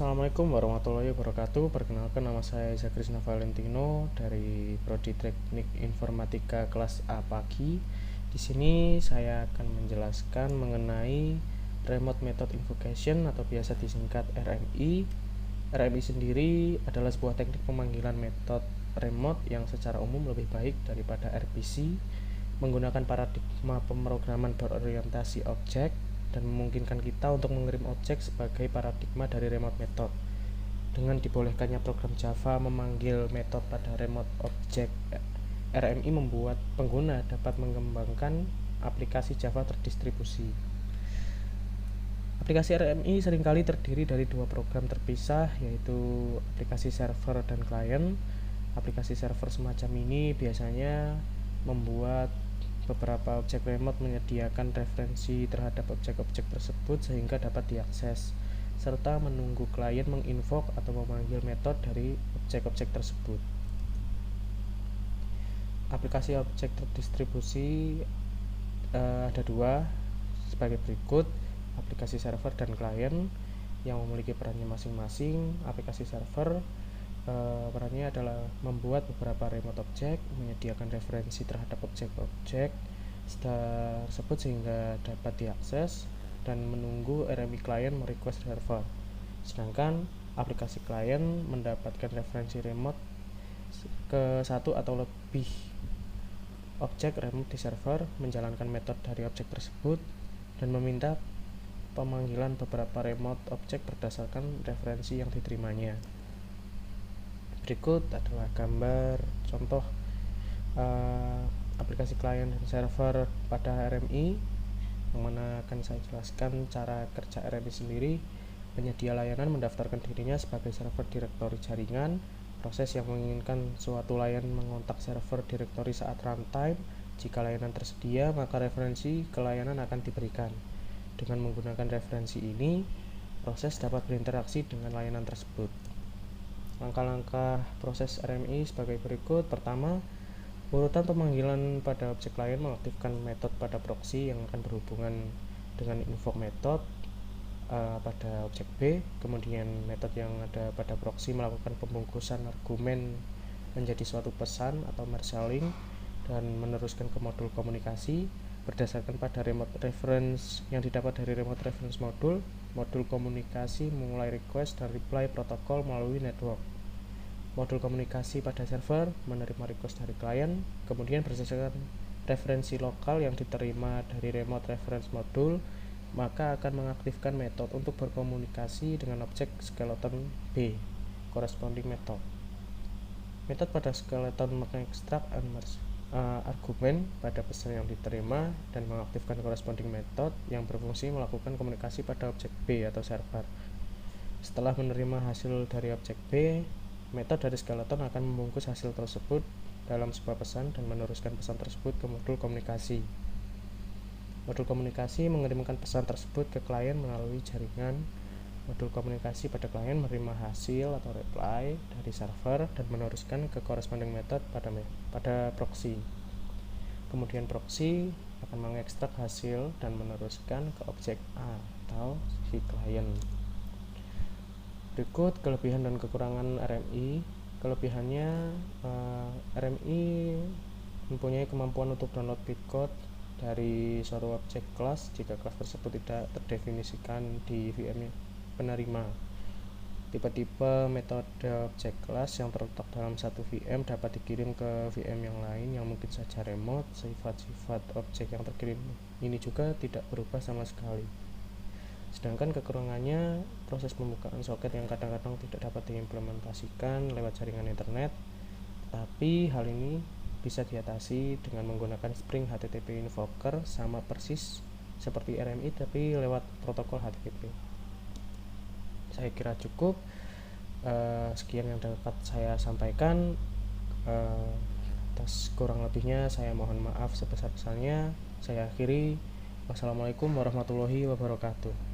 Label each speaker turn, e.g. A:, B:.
A: Assalamualaikum warahmatullahi wabarakatuh. Perkenalkan, nama saya Zakrisna Valentino dari Prodi Teknik Informatika kelas A pagi. Di sini saya akan menjelaskan mengenai Remote Method Invocation atau biasa disingkat RMI. RMI sendiri adalah sebuah teknik pemanggilan metode remote yang secara umum lebih baik daripada RPC, menggunakan paradigma pemrograman berorientasi objek dan memungkinkan kita untuk mengirim objek sebagai paradigma dari remote method. Dengan dibolehkannya program Java memanggil metode pada remote object, RMI membuat pengguna dapat mengembangkan aplikasi Java terdistribusi. Aplikasi RMI seringkali terdiri dari dua program terpisah, yaitu aplikasi server dan klien. Aplikasi server semacam ini biasanya membuat beberapa objek remote menyediakan referensi terhadap objek-objek tersebut sehingga dapat diakses, serta menunggu klien menginvoke atau memanggil metode dari objek-objek tersebut. Aplikasi objek terdistribusi ada dua sebagai berikut: aplikasi server dan klien yang memiliki perannya masing-masing. Aplikasi server perannya adalah membuat beberapa remote object, menyediakan referensi terhadap objek-objek tersebut sehingga dapat diakses, dan menunggu RMI klien merequest server. Sedangkan aplikasi klien mendapatkan referensi remote ke satu atau lebih objek remote di server, menjalankan metode dari objek tersebut, dan meminta pemanggilan beberapa remote objek berdasarkan referensi yang diterimanya. Berikut adalah gambar contoh aplikasi klien dan server pada RMI, yang mana akan saya jelaskan cara kerja RMI sendiri. Penyedia layanan mendaftarkan dirinya sebagai server direktori jaringan. Proses yang menginginkan suatu layanan mengontak server direktori saat runtime. Jika layanan tersedia, maka referensi ke layanan akan diberikan. Dengan menggunakan referensi ini, proses dapat berinteraksi dengan layanan tersebut. Langkah-langkah proses RMI sebagai berikut. Pertama, urutan pemanggilan pada objek klien mengaktifkan metode pada proxy yang akan berhubungan dengan invoke method pada objek B. Kemudian metode yang ada pada proxy melakukan pembungkusan argumen menjadi suatu pesan atau marshalling dan meneruskan ke modul komunikasi berdasarkan pada remote reference yang didapat dari remote reference modul. Modul komunikasi memulai request dan reply protokol melalui network. Modul komunikasi pada server menerima request dari klien, kemudian berdasarkan referensi lokal yang diterima dari remote reference modul, maka akan mengaktifkan metode untuk berkomunikasi dengan objek skeleton B, corresponding method. Metode pada skeleton mengekstrak argumen pada pesan yang diterima dan mengaktifkan corresponding method yang berfungsi melakukan komunikasi pada objek B atau server. Setelah menerima hasil dari objek B, metode dari skeleton akan membungkus hasil tersebut dalam sebuah pesan dan meneruskan pesan tersebut ke modul komunikasi. Modul komunikasi mengirimkan pesan tersebut ke klien melalui jaringan. Modul komunikasi pada klien menerima hasil atau reply dari server dan meneruskan ke corresponding method pada proxy. Kemudian proxy akan mengekstrak hasil dan meneruskan ke objek A atau si klien. Berikut kelebihan dan kekurangan RMI. Kelebihannya, RMI mempunyai kemampuan untuk download bytecode dari suatu objek kelas jika kelas tersebut tidak terdefinisikan di VM penerima. Tipe-tipe metode objek kelas yang terletak dalam satu VM dapat dikirim ke VM yang lain yang mungkin saja remote. Sifat-sifat objek yang terkirim ini juga tidak berubah sama sekali. Sedangkan kekurangannya, proses pembukaan soket yang kadang-kadang tidak dapat diimplementasikan lewat jaringan internet. Tapi hal ini bisa diatasi dengan menggunakan Spring HTTP Invoker, sama persis seperti RMI tapi lewat protokol HTTP. Saya kira cukup. Sekian yang dapat saya sampaikan. Atas kurang lebihnya saya mohon maaf sebesar-besarnya. Saya akhiri. Wassalamualaikum warahmatullahi wabarakatuh.